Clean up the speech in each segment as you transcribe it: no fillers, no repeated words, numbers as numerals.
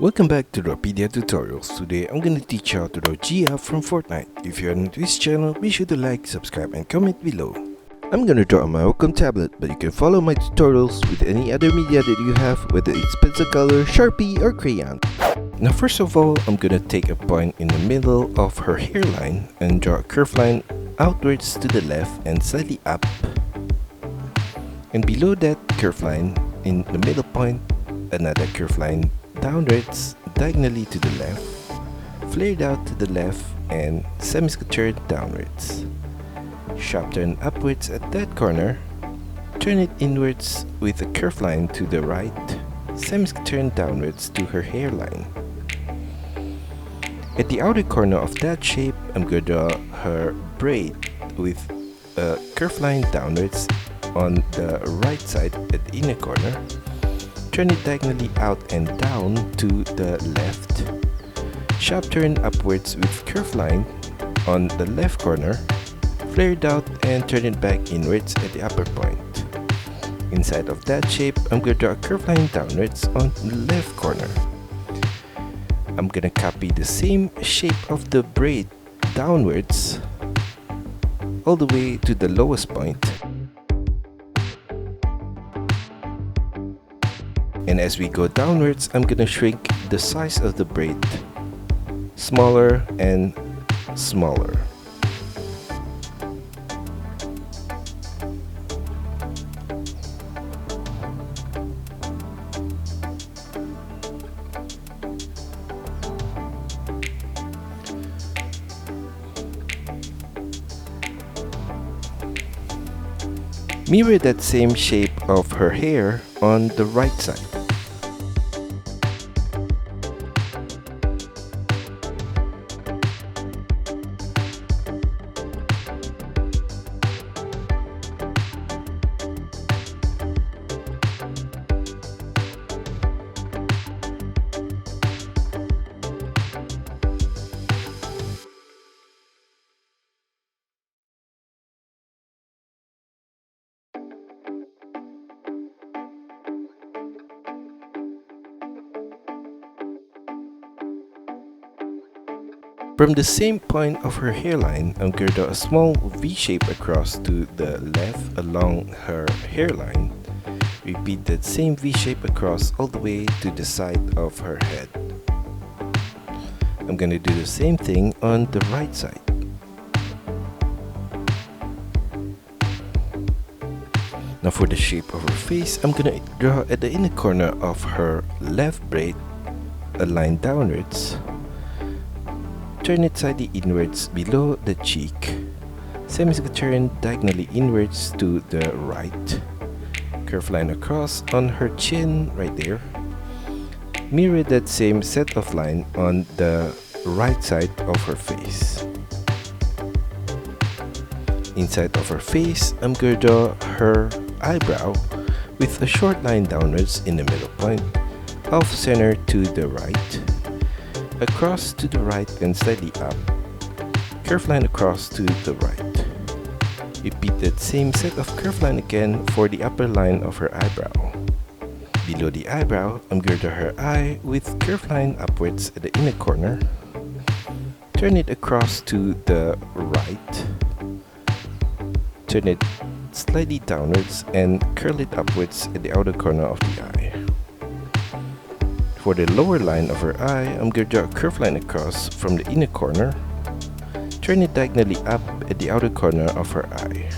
Welcome back to DRAWPEDIA tutorials. Today I'm gonna teach you how to draw GIA from Fortnite. If you're new to this channel, be sure to like, subscribe and comment below. I'm gonna draw on my Wacom tablet, but you can follow my tutorials with any other media that you have, whether it's pencil color, Sharpie or crayon. Now first of all, I'm gonna take a point in the middle of her hairline and draw a curved line outwards to the left and slightly up. And below that curved line, in the middle point, another curved line downwards diagonally to the left, flared out to the left and semi-scattered downwards. Sharp turn upwards at that corner, turn it inwards with a curved line to the right, semi-scattered downwards to her hairline. At the outer corner of that shape, I'm going to draw her braid with a curved line downwards on the right side at the inner corner. Turn it diagonally out and down to the left. Sharp turn upwards with curved line on the left corner. Flared out and turn it back inwards at the upper point. Inside of that shape, I'm going to draw a curved line downwards on the left corner. I'm going to copy the same shape of the braid downwards all the way to the lowest point. And as we go downwards, I'm gonna shrink the size of the braid smaller and smaller. Mirror that same shape of her hair on the right side. From the same point of her hairline, I'm going to draw a small V shape across to the left along her hairline. Repeat that same V shape across all the way to the side of her head. I'm going to do the same thing on the right side. Now for the shape of her face, I'm going to draw at the inner corner of her left braid a line downwards. Turn it slightly inwards below the cheek. Semi-turn diagonally inwards to the right. Curved line across on her chin right there. Mirror that same set of line on the right side of her face. Inside of her face, I'm going to draw her eyebrow with a short line downwards in the middle point, off center to the right. Across to the right and slightly up. Curved line across to the right. Repeat that same set of curved line again for the upper line of her eyebrow. Below the eyebrow, I'm going to draw her eye with curved line upwards at the inner corner. Turn it across to the right. Turn it slightly downwards and curl it upwards at the outer corner of the eye. For the lower line of her eye, I'm going to draw a curved line across from the inner corner. Turn it diagonally up at the outer corner of her eye.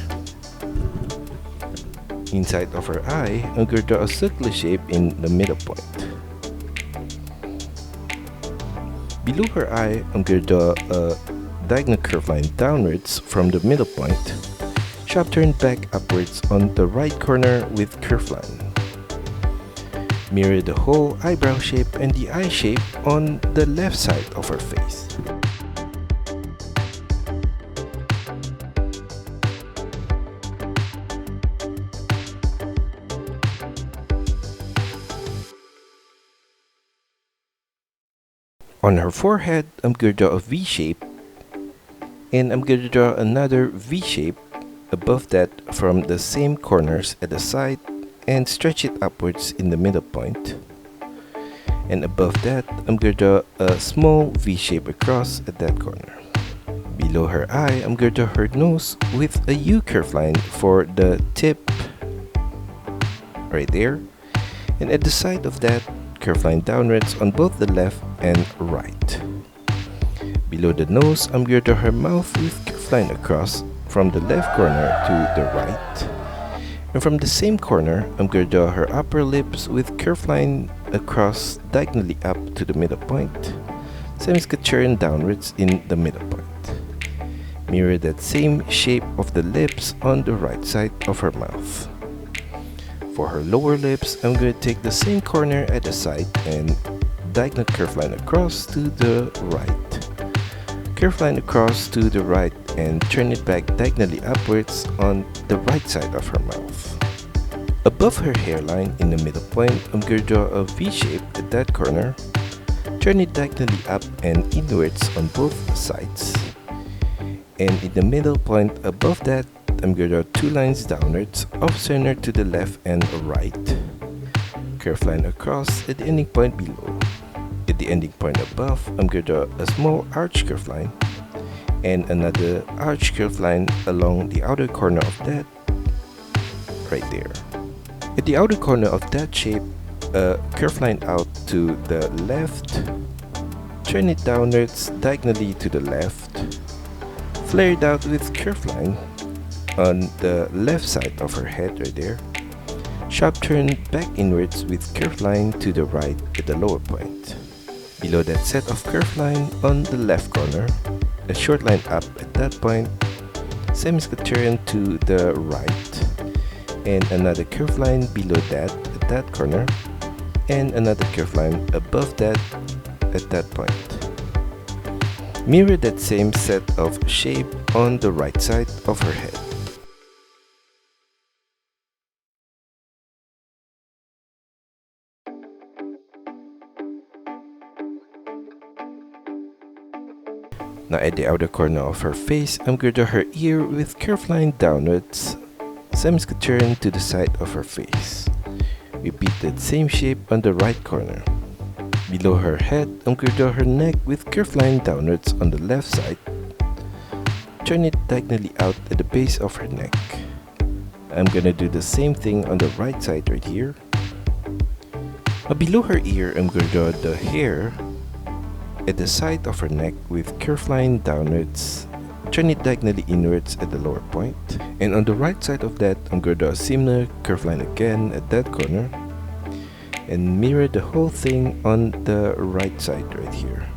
Inside of her eye, I'm going to draw a circular shape in the middle point. Below her eye, I'm going to draw a diagonal curved line downwards from the middle point. Sharp turn back upwards on the right corner with curved line. Mirror the whole eyebrow shape and the eye shape on the left side of her face. On her forehead, I'm going to draw a V shape, and I'm going to draw another V shape above that from the same corners at the side and stretch it upwards in the middle point. And above that, I'm going to draw a small V shape across at that corner. Below her eye, I'm going to draw her nose with a U curve line for the tip right there. And at the side of that, curve line downwards on both the left and right. Below the nose, I'm going to draw her mouth with curve line across from the left corner to the right. And from the same corner, I'm going to draw her upper lips with curve line across diagonally up to the middle point. Semi-Scatturian downwards in the middle point. Mirror that same shape of the lips on the right side of her mouth. For her lower lips, I'm going to take the same corner at the side and diagonal curve line across to the right. Curve line across to the right and turn it back diagonally upwards on the right side of her mouth. Above her hairline in the middle point, I'm going to draw a V shape at that corner. Turn it diagonally up and inwards on both sides. And in the middle point above that, I'm going to draw two lines downwards, off center to the left and right. Curve line across at the ending point below. At the ending point above, I'm going to draw a small arch curve line and another arch curve line along the outer corner of that, right there. At the outer corner of that shape, a curve line out to the left, turn it downwards diagonally to the left, flare it out with curve line on the left side of her head right there, sharp turn back inwards with curve line to the right at the lower point. Below that set of curve line on the left corner, a short line up at that point, semi-Scatturian to the right, and another curve line below that at that corner, and another curve line above that at that point. Mirror that same set of shape on the right side of her head. Now at the outer corner of her face, I'm going to draw her ear with curve line downwards, semi-Scatturian to the side of her face. Repeat that same shape on the right corner. Below her head, I'm going to draw her neck with curve line downwards on the left side. Turn it diagonally out at the base of her neck. I'm going to do the same thing on the right side right here. Now below her ear, I'm going to draw the hair at the side of her neck with curve line downwards, turn it diagonally inwards at the lower point. And on the right side of that, I'm going to draw a similar curve line again at that corner and mirror the whole thing on the right side right here.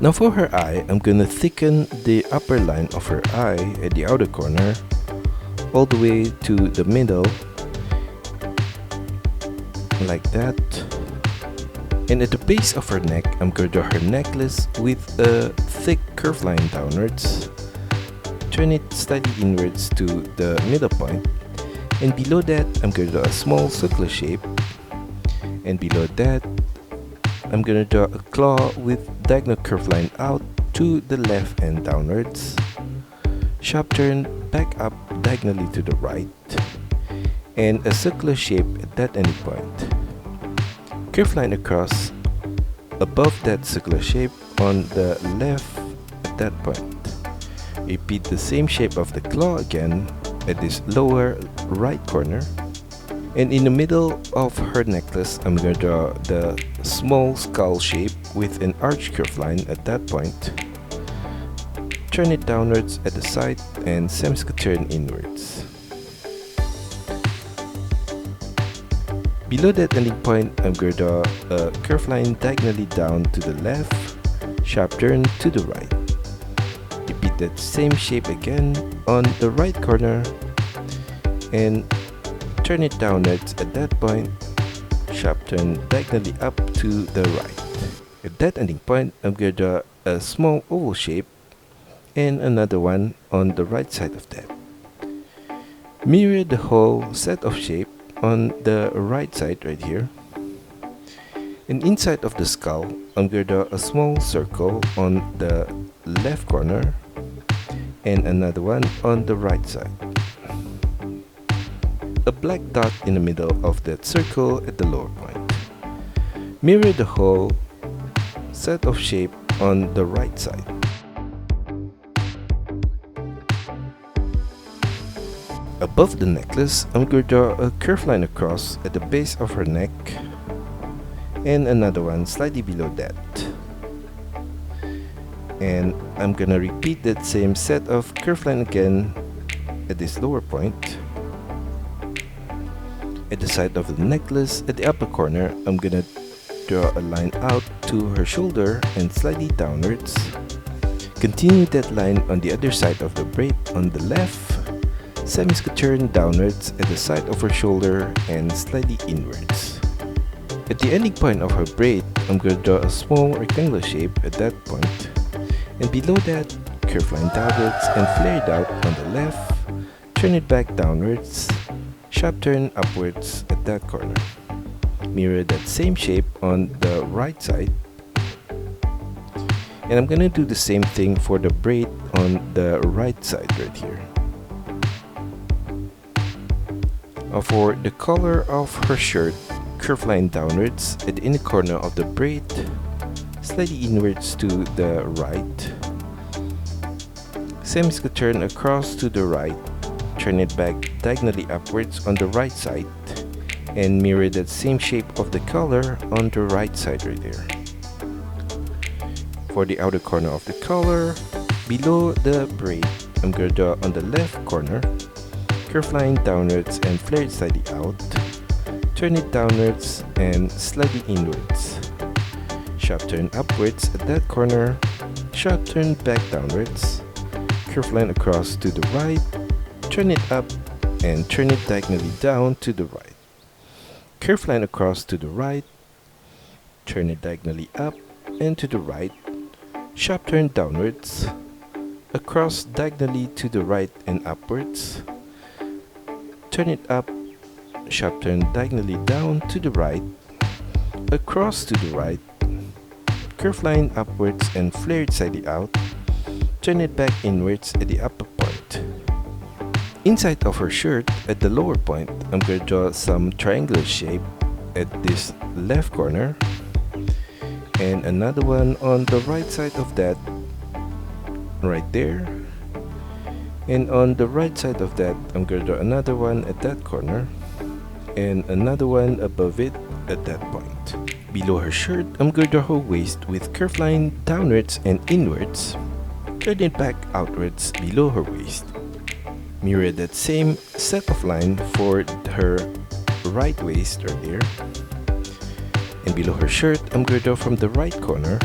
Now for her eye, I'm going to thicken the upper line of her eye at the outer corner all the way to the middle, like that. And at the base of her neck, I'm going to draw her necklace with a thick curve line downwards. Turn it slightly inwards to the middle point. And below that, I'm going to draw a small circular shape. And below that, I'm going to draw a claw with diagonal curve line out to the left and downwards. Sharp turn back up diagonally to the right. And a circular shape at that ending point. Curve line across above that circular shape on the left at that point. Repeat the same shape of the claw again at this lower right corner. And in the middle of her necklace, I'm going to draw the small skull shape with an arch curve line at that point. Turn it downwards at the side and semi-Scatturian inwards. Below that ending point, I'm going to draw a curve line diagonally down to the left, sharp turn to the right. Repeat that same shape again on the right corner and turn it downwards at that point, sharp turn diagonally up to the right. At that ending point, I'm going to draw a small oval shape and another one on the right side of that. Mirror the whole set of shape on the right side right here. And inside of the skull, I'm going to draw a small circle on the left corner and another one on the right side. A black dot in the middle of that circle at the lower point. Mirror the whole set of shape on the right side. Above the necklace, I'm going to draw a curved line across at the base of her neck and another one slightly below that. And I'm gonna repeat that same set of curved line again at this lower point. At the side of the necklace, at the upper corner, I'm gonna draw a line out to her shoulder and slightly downwards. Continue that line on the other side of the braid on the left. Semi-turn downwards at the side of her shoulder and slightly inwards. At the ending point of her braid, I'm going to draw a small rectangular shape at that point. And below that, curve line downwards and flare it out on the left. Turn it back downwards. Sharp turn upwards at that corner. Mirror that same shape on the right side. And I'm going to do the same thing for the braid on the right side right here. For the color of her shirt, curve line downwards at the inner corner of the braid, slightly inwards to the right. Semi-turn across to the right, turn it back diagonally upwards on the right side, and mirror that same shape of the collar on the right side right there. For the outer corner of the collar, below the braid, I'm going to draw on the left corner. Curve line downwards and flare it slightly out. Turn it downwards and slightly inwards. Sharp turn upwards at that corner. Sharp turn back downwards. Curve line across to the right. Turn it up and turn it diagonally down to the right. Curve line across to the right. Turn it diagonally up and to the right. Sharp turn downwards. Across diagonally to the right and upwards. Turn it up, sharp turn diagonally down to the right, across to the right, curve line upwards and flare it slightly out, turn it back inwards at the upper point. Inside of her shirt, at the lower point, I'm going to draw some triangular shape at this left corner, and another one on the right side of that, right there. And on the right side of that, I'm going to draw another one at that corner and another one above it at that point. Below her shirt, I'm going to draw her waist with curve line downwards and inwards. Turn it back outwards below her waist. Mirror that same set of line for her right waist right there. And below her shirt, I'm going to draw from the right corner,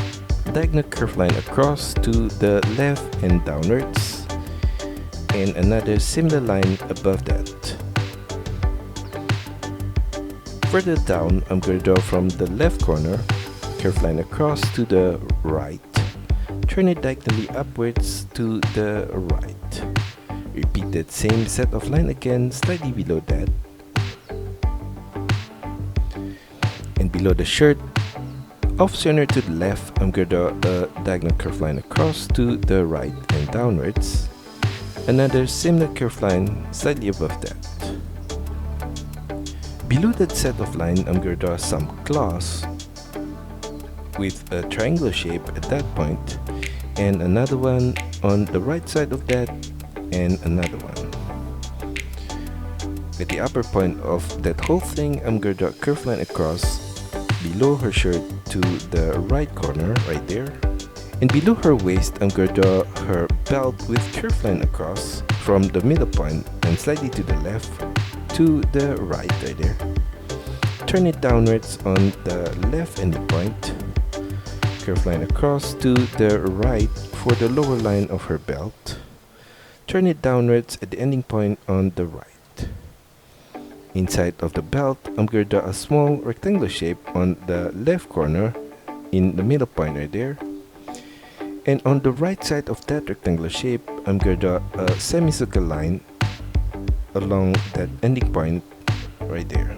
diagonal curve line across to the left and downwards. And another similar line above that. Further down, I'm going to draw from the left corner, curve line across to the right, turn it diagonally upwards to the right. Repeat that same set of line again, slightly below that. And below the shirt, off center to the left, I'm going to draw a diagonal curve line across to the right and downwards. Another similar curve line slightly above that. Below that set of line, I'm going to draw some claws with a triangular shape at that point, and another one on the right side of that, and another one. At the upper point of that whole thing, I'm going to draw a curve line across below her shirt to the right corner right there. And below her waist, I'm going to draw her belt with curve line across from the middle point and slightly to the left to the right there. Turn it downwards on the left ending point. Curve line across to the right for the lower line of her belt. Turn it downwards at the ending point on the right. Inside of the belt, I'm going to draw a small rectangular shape on the left corner in the middle point right there. And on the right side of that rectangular shape, I'm going to draw a semicircle line along that ending point right there.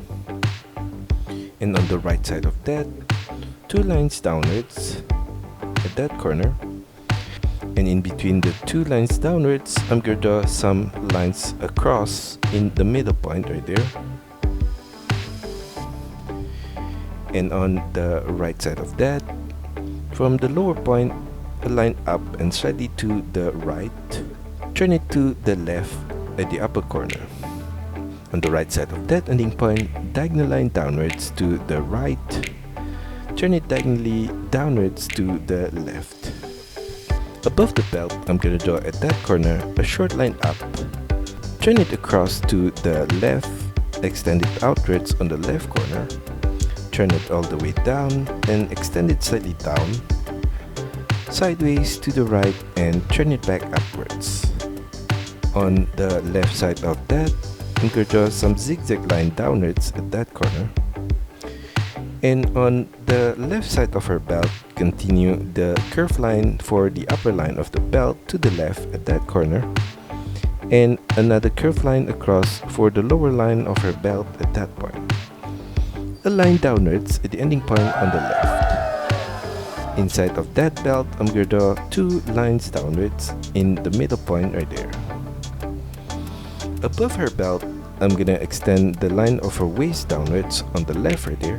And on the right side of that, two lines downwards at that corner. And in between the two lines downwards, I'm going to draw some lines across in the middle point right there. And on the right side of that, from the lower point, align up and slightly to the right, turn it to the left at the upper corner. On the right side of that ending point, diagonal line downwards to the right, turn it diagonally downwards to the left. Above the belt, I'm gonna draw at that corner a short line up, turn it across to the left, extend it outwards on the left corner, turn it all the way down and extend it slightly down, sideways to the right and turn it back upwards. On the left side of that, I'm going to draw some zigzag line downwards at that corner. And on the left side of her belt, continue the curved line for the upper line of the belt to the left at that corner. And another curved line across for the lower line of her belt at that point. A line downwards at the ending point on the left. Inside of that belt, I'm going to draw two lines downwards in the middle point right there. Above her belt, I'm going to extend the line of her waist downwards on the left right there.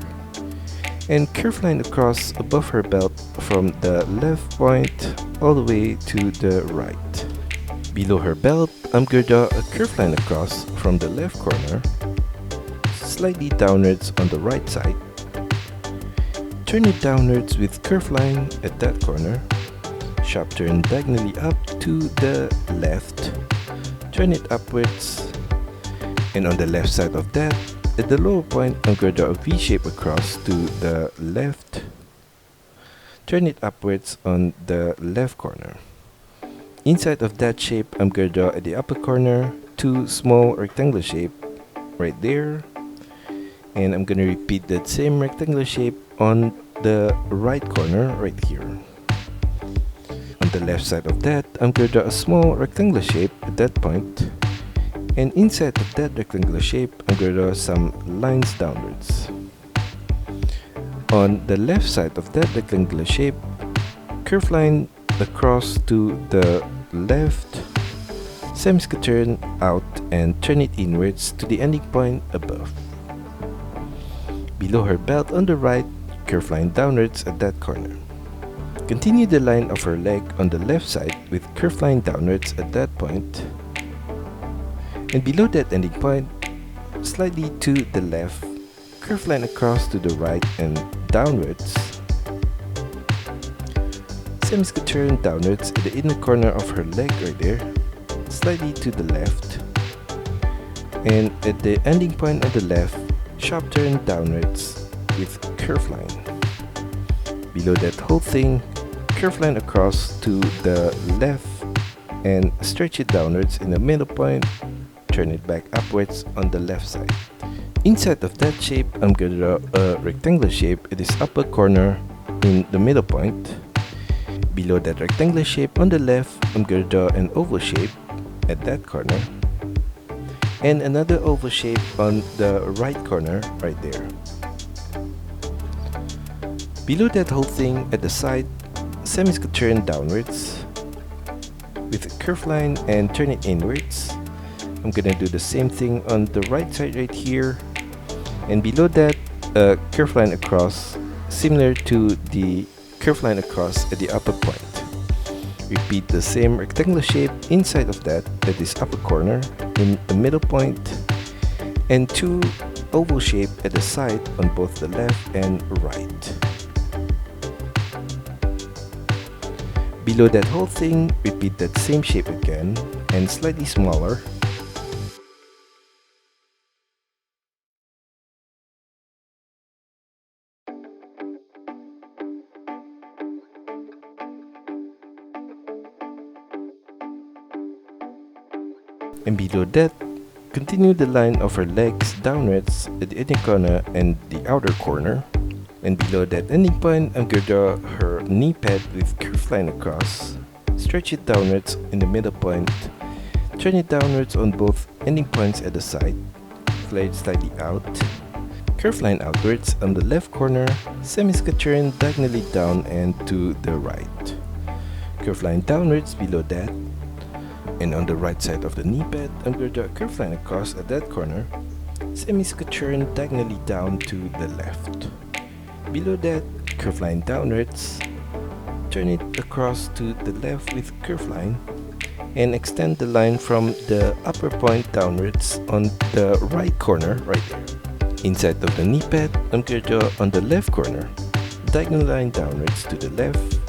And curved line across above her belt from the left point all the way to the right. Below her belt, I'm going to draw a curved line across from the left corner, slightly downwards on the right side. Turn it downwards with curved line at that corner, sharp turn diagonally up to the left, turn it upwards, and on the left side of that, at the lower point, I'm going to draw a V shape across to the left, turn it upwards on the left corner. Inside of that shape, I'm going to draw at the upper corner two small rectangular shape right there, and I'm going to repeat that same rectangular shape on the right corner right here. On the left side of that, I'm going to draw a small rectangular shape at that point, and inside of that rectangular shape, I'm going to draw some lines downwards. On the left side of that rectangular shape, curved line across to the left, semi-turn out and turn it inwards to the ending point above. Below her belt on the right, curved line downwards at that corner. Continue the line of her leg on the left side with curved line downwards at that point. And below that ending point, slightly to the left, curved line across to the right and downwards. Semi-turn downwards at the inner corner of her leg right there, slightly to the left. And at the ending point on the left, sharp turn downwards with curved line. Below that whole thing, curved line across to the left and stretch it downwards in the middle point, turn it back upwards on the left side. Inside of that shape, I'm going to draw a rectangular shape at this upper corner in the middle point. Below that rectangular shape on the left, I'm going to draw an oval shape at that corner. And another oval shape on the right corner right there. Below that whole thing at the side, semi-turn downwards with a curved line and turn it inwards. I'm gonna do the same thing on the right side right here, and below that a curved line across similar to the curved line across at the upper point. Repeat the same rectangular shape inside of that at this upper corner in the middle point, and two oval shape at the side on both the left and right. Below that whole thing, repeat that same shape again and slightly smaller. And below that, continue the line of her legs downwards at the inner corner and the outer corner. And below that ending point, I'm going to draw her knee pad with curved line across. Stretch it downwards in the middle point. Turn it downwards on both ending points at the side. Flare it slightly out. Curved line outwards on the left corner. Semi-turn diagonally down and to the right. Curved line downwards below that. And on the right side of the knee pad, I'm going to draw a curved line across at that corner. Semi-turn diagonally down to the left. Below that, curve line downwards. Turn it across to the left with curve line and extend the line from the upper point downwards on the right corner right there. Inside of the knee pad, I'm going to draw on the left corner, diagonal line downwards to the left,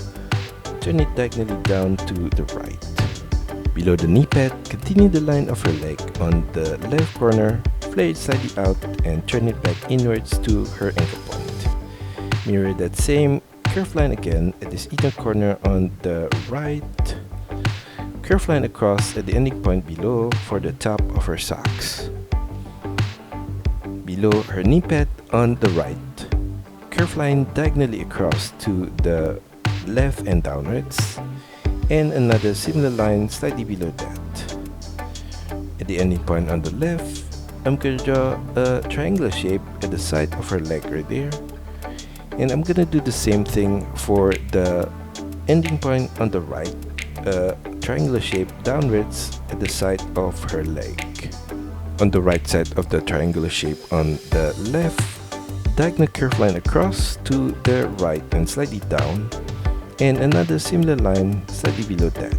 turn it diagonally down to the right. Below the knee pad, continue the line of her leg on the left corner, flare it slightly out and turn it back inwards to her ankle point. Mirror that same curve line again at this inner corner on the right, curve line across at the ending point below for the top of her socks. Below her knee pad on the right, curve line diagonally across to the left and downwards, and another similar line slightly below that. At the ending point on the left, I'm going to draw a triangular shape at the side of her leg right there, and I'm going to do the same thing for the ending point on the right, a triangular shape downwards at the side of her leg. On the right side of the triangular shape on the left, diagonal curve line across to the right and slightly down, and another similar line slightly below that.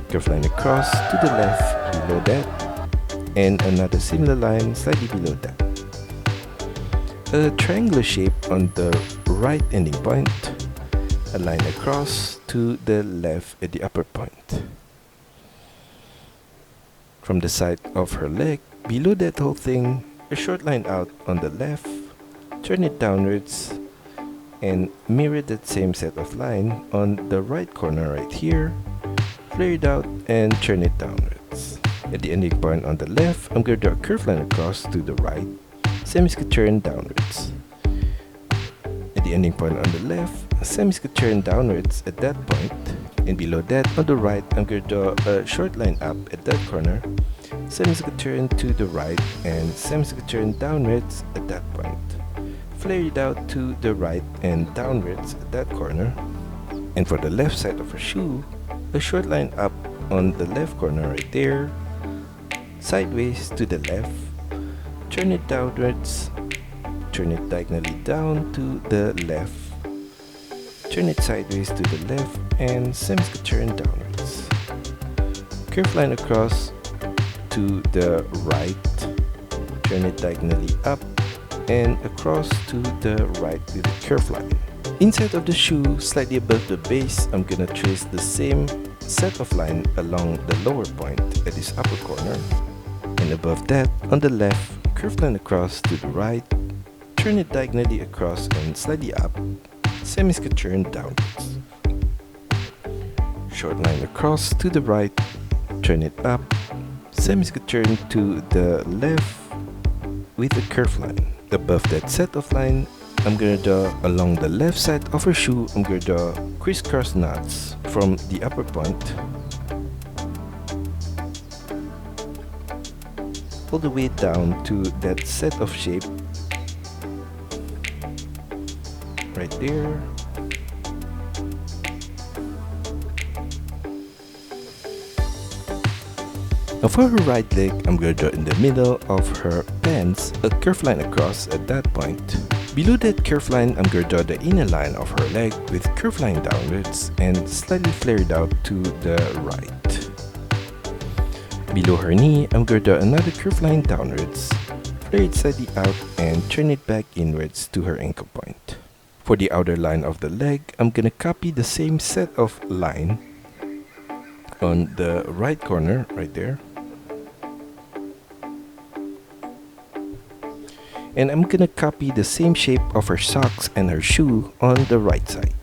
Curve line across to the left below that, and another similar line slightly below that. A triangular shape on the right ending point, a line across to the left at the upper point. From the side of her leg, below that whole thing, a short line out on the left, turn it downwards, and mirror that same set of line on the right corner right here, flare it out and turn it downwards. At the ending point on the left, I'm going to draw a curve line across to the right, semi-skew turn downwards. At the ending point on the left, a semi-skew turn downwards at that point, and below that on the right, I'm going to draw a short line up at that corner, semi-skew turn to the right and semi-skew turn downwards at that point. Flare it out to the right and downwards at that corner. And for the left side of her shoe, a short line up on the left corner right there, sideways to the left, turn it downwards, turn it diagonally down to the left, turn it sideways to the left and semi-skew turn downwards. Curve line across to the right, turn it diagonally up and across to the right with a curve line. Inside of the shoe, slightly above the base, I'm gonna trace the same set of line along the lower point at this upper corner, and above that, on the left, curve line across to the right, turn it diagonally across and slightly up, semi-skew turn downwards. Short line across to the right, turn it up, semi-skew turn to the left with a curve line. Above that set of line, I'm going to draw along the left side of her shoe, I'm going to draw crisscross knots from the upper point all the way down to that set of shape right there. Now for her right leg, I'm going to draw in the middle of her pants a curve line across at that point. Below that curve line, I'm going to draw the inner line of her leg with curve line downwards and slightly flared out to the right. Below her knee, I'm going to draw another curve line downwards, flare it slightly out and turn it back inwards to her ankle point. For the outer line of the leg, I'm going to copy the same set of line on the right corner right there. And I'm gonna copy the same shape of her socks and her shoe on the right side.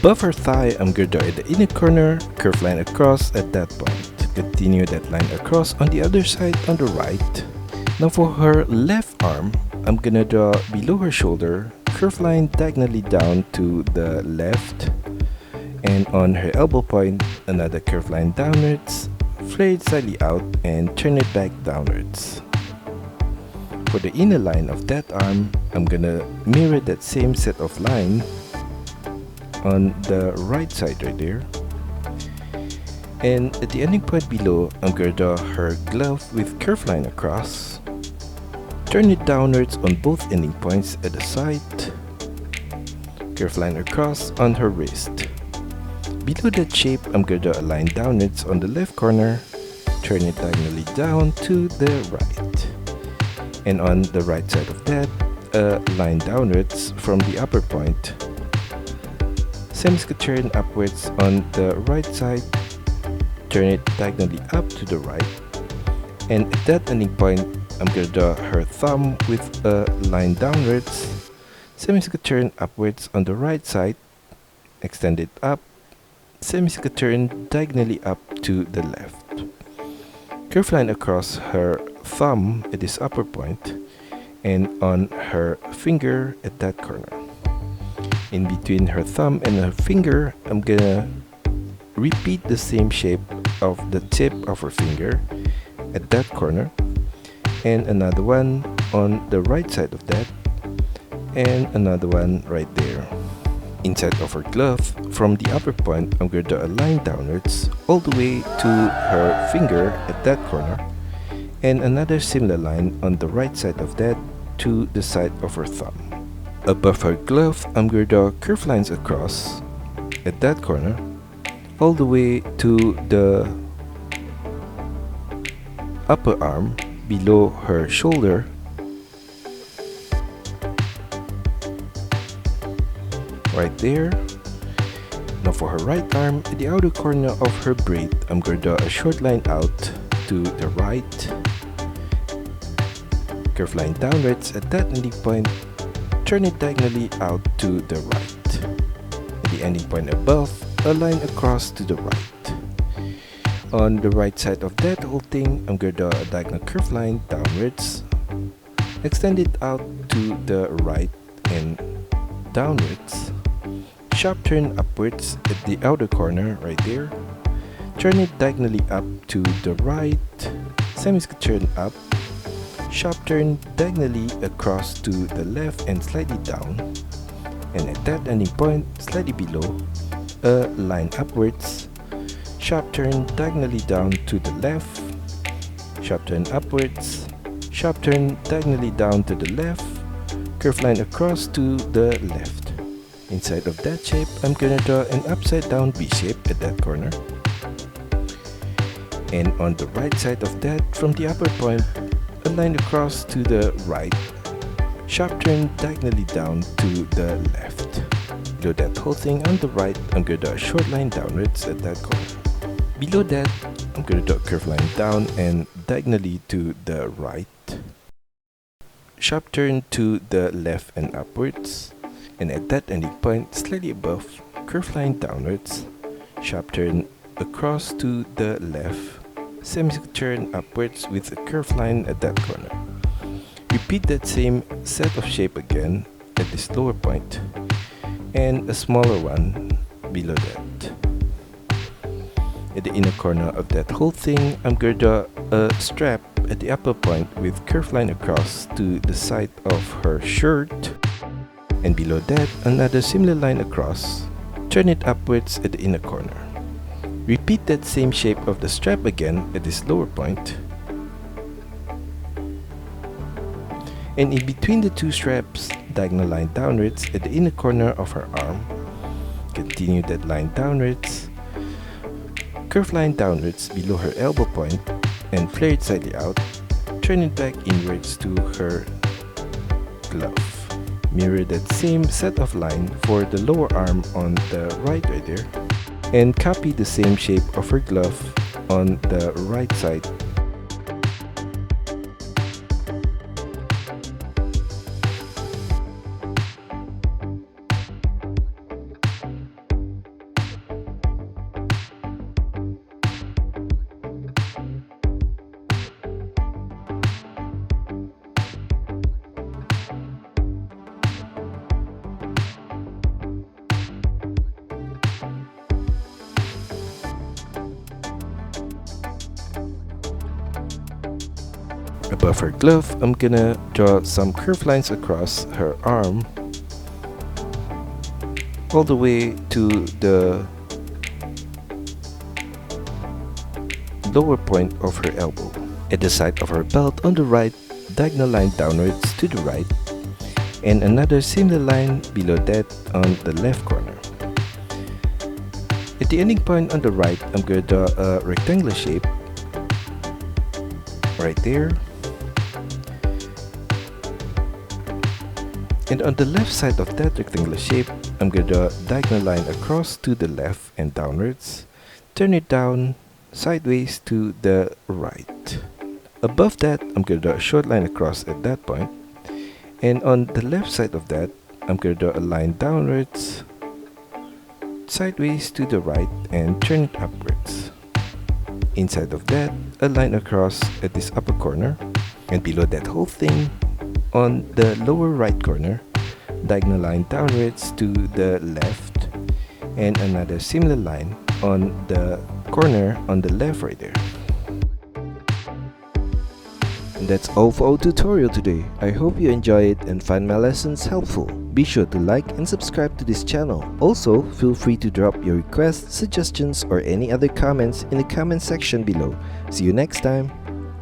Above her thigh, I'm gonna draw at the inner corner, curve line across at that point. Continue that line across on the other side on the right. Now for her left arm, I'm gonna draw below her shoulder, curve line diagonally down to the left, and on her elbow point, another curve line downwards, flare it slightly out and turn it back downwards. For the inner line of that arm, I'm gonna mirror that same set of line on the right side right there. And at the ending point below, I'm gonna draw her glove with curve line across. Turn it downwards on both ending points at the side. Curve line across on her wrist. Below that shape, I'm gonna draw a line downwards on the left corner. Turn it diagonally down to the right. And on the right side of that, a line downwards from the upper point. Semi-turn upwards on the right side. Turn it diagonally up to the right. And at that ending point, I'm gonna draw her thumb with a line downwards. Semi-turn upwards on the right side. Extend it up. Semi-turn diagonally up to the left. Curve line across her thumb at this upper point and on her finger at that corner. In between her thumb and her finger, I'm gonna repeat the same shape of the tip of her finger at that corner, and another one on the right side of that, and another one right there. Inside of her glove, from the upper point, I'm going to draw a line downwards all the way to her finger at that corner, and another similar line on the right side of that to the side of her thumb. Above her glove, I'm going to draw curved lines across at that corner all the way to the upper arm below her shoulder, right there. Now for her right arm, at the outer corner of her braid, I'm going to draw a short line out to the right, curve line downwards at that ending point, turn it diagonally out to the right. At the ending point above, a line across to the right. On the right side of that whole thing, I'm going to draw a diagonal curve line downwards, extend it out to the right and downwards. Sharp turn upwards at the outer corner right there. Turn it diagonally up to the right. Semi-turn up. Sharp turn diagonally across to the left and slightly down. And at that ending point, slightly below, a line upwards. Sharp turn diagonally down to the left. Sharp turn upwards. Sharp turn diagonally down to the left. Curve line across to the left. Inside of that shape, I'm gonna draw an upside down V shape at that corner. And on the right side of that, from the upper point, a line across to the right. Sharp turn diagonally down to the left. Below that whole thing on the right, I'm gonna draw a short line downwards at that corner. Below that, I'm gonna draw a curved line down and diagonally to the right. Sharp turn to the left and upwards. And at that ending point, slightly above, curved line downwards, sharp turn across to the left, semi-turn upwards with a curved line at that corner. Repeat that same set of shape again at this lower point, and a smaller one below that. At the inner corner of that whole thing, I'm going to draw a strap at the upper point with curved line across to the side of her shirt. And below that, another similar line across. Turn it upwards at the inner corner. Repeat that same shape of the strap again at this lower point. And in between the two straps, diagonal line downwards at the inner corner of her arm. Continue that line downwards. Curve line downwards below her elbow point and flare it slightly out. Turn it back inwards to her glove. Mirror that same set of line for the lower arm on the right there, and copy the same shape of her glove on the right side. Above her glove, I'm gonna draw some curved lines across her arm all the way to the lower point of her elbow. At the side of her belt on the right, diagonal line downwards to the right, and another similar line below that on the left corner. At the ending point on the right, I'm going to draw a rectangular shape right there. And on the left side of that rectangular shape, I'm going to draw a diagonal line across to the left and downwards, turn it down sideways to the right. Above that, I'm going to draw a short line across at that point. And on the left side of that, I'm going to draw a line downwards, sideways to the right, and turn it upwards. Inside of that, a line across at this upper corner, and below that whole thing, on the lower right corner, diagonal line downwards to the left, and another similar line on the corner on the left right there. And that's all for our tutorial today. I hope you enjoy it and find my lessons helpful. Be sure to like and subscribe to this channel. Also, feel free to drop your requests, suggestions, or any other comments in the comment section below. See you next time.